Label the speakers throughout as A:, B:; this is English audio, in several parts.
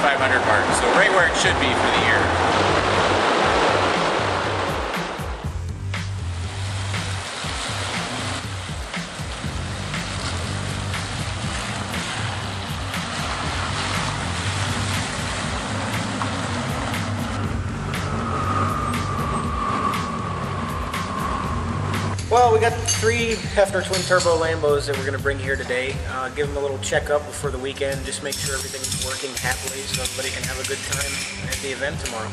A: 500 mark, so right where it should be for the year.
B: Well, we got 3 Heffner twin turbo Lambos that we're going to bring here today. Give them a little checkup before the weekend, just make sure everything's working happily so everybody can have a good time at the event tomorrow.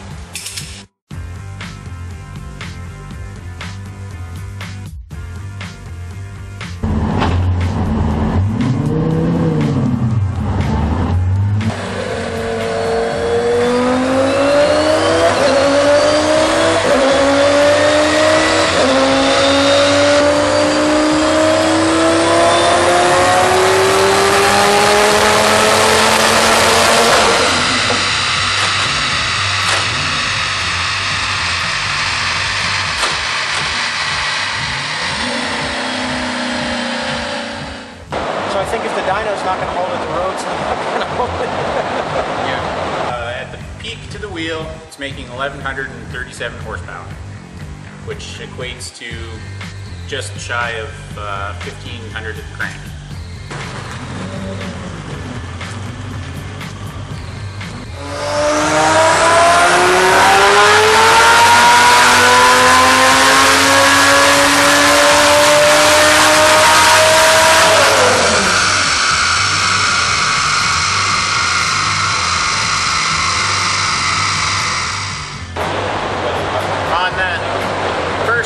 B: So I think if the dyno's not going to hold it, the road's not going to hold it.
A: Yeah. At the peak to the wheel, it's making 1,137 horsepower, which equates to just shy of 1,500 at the crank.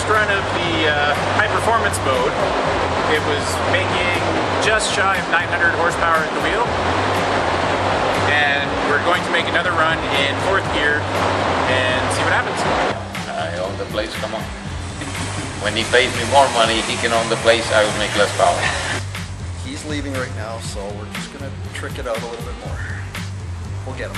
A: Run of the high performance mode, it was making just shy of 900 horsepower at the wheel, and we're going to make another run in 4th gear and see what happens.
C: I own the place, come on. When he pays me more money, he can own the place, I will make less power.
D: He's leaving right now, so we're just gonna trick it out a little bit more. We'll get him.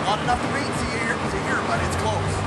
D: Not enough to beat Zahir, but it's close.